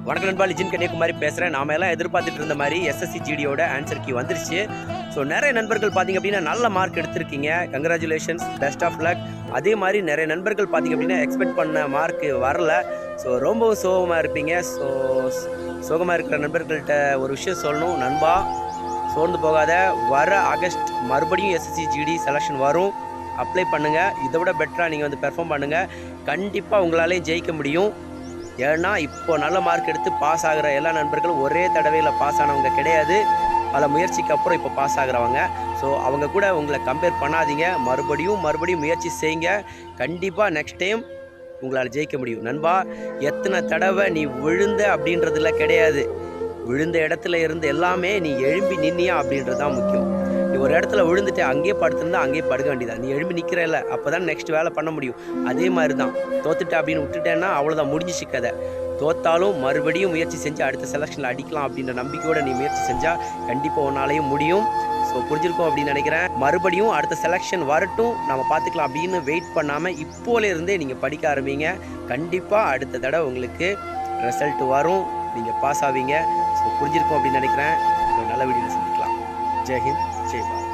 வணக்கம் நண்பா, லிஜின் கன்னியாகுமரி பேசுகிறேன். நாம எல்லாம் எதிர்பார்த்துட்டு இருந்த மாதிரி எஸ்எஸ்சி ஜிடியோட ஆன்சர் கீ வந்துருச்சு. ஸோ நிறைய நண்பர்கள் பார்த்தீங்க அப்படின்னா நல்ல மார்க் எடுத்திருக்கீங்க. Congratulations, best of luck. அதே மாதிரி நிறைய நண்பர்கள் பார்த்தீங்க அப்படின்னா எக்ஸ்பெக்ட் பண்ண மார்க் வரல. ஸோ ரொம்பவும் சோகமாக இருப்பீங்க. ஸோ சோகமாக இருக்கிற நண்பர்கள்ட்ட ஒரு விஷயம் சொல்லணும் நண்பா, சோர்ந்து போகாத. வர ஆகஸ்ட் மறுபடியும் எஸ்எஸ்சி ஜிடி செலெக்ஷன் வரும். அப்ளை பண்ணுங்கள். இதை விட பெட்டராக நீங்கள் வந்து பெர்ஃபார்ம் பண்ணுங்கள். கண்டிப்பாக உங்களாலே ஜெயிக்க முடியும். ஏன்னா இப்போ நல்ல மார்க் எடுத்து பாஸ் ஆகிற எல்லா நண்பர்களும் ஒரே தடவையில் பாஸ் ஆனவங்க கிடையாது. பல முயற்சிக்கு அப்புறம் இப்போ பாஸ் ஆகிறவங்க. ஸோ அவங்க கூட உங்களை கம்பேர் பண்ணாதீங்க. மறுபடியும் முயற்சி செய்யுங்க. கண்டிப்பாக நெக்ஸ்ட் டைம் உங்களால் ஜெயிக்க முடியும். நண்பா, எத்தனை தடவை நீ விழுந்த அப்படின்றதுல கிடையாது. விழுந்த இடத்துல இருந்து எல்லாமே நீ எழும்பி நின்னியா அப்படின்றது தான் முக்கியம். நீ ஒரு இடத்துல விழுந்துட்டு அங்கேயே படுத்திருந்தா அங்கேயே படுக்க வேண்டியதான். நீ எழும்பி நிற்கிறல்ல, அப்போ தான் நெக்ஸ்ட் வேலை பண்ண முடியும். அதே மாதிரி தான் தோத்துட்ட அப்படின்னு விட்டுட்டேன்னா அவ்வளோதான், முடிஞ்சிச்சு கதை. தோத்தாலும் மறுபடியும் முயற்சி செஞ்சு அடுத்த செலெக்ஷனில் அடிக்கலாம் அப்படின்ற நம்பிக்கையோடு நீ முயற்சி செஞ்சால் கண்டிப்பாக உன்னாலையும் முடியும். ஸோ புரிஞ்சிருக்கோம் அப்படின்னு நினைக்கிறேன். மறுபடியும் அடுத்த செலெக்ஷன் வரட்டும், நம்ம பார்த்துக்கலாம் அப்படின்னு வெயிட் பண்ணாமல் இப்போலேருந்தே நீங்கள் படிக்க ஆரம்பிங்க. கண்டிப்பாக அடுத்த தடவை உங்களுக்கு ரிசல்ட் வரும், நீங்கள் பாஸ் ஆவீங்க. ஸோ புரிஞ்சிருக்கோம் அப்படின்னு நினைக்கிறேன். நல்ல வீடியோவில் சந்திக்கலாம். ஜெய் ஹிந்த், ஜெய் பாரத்.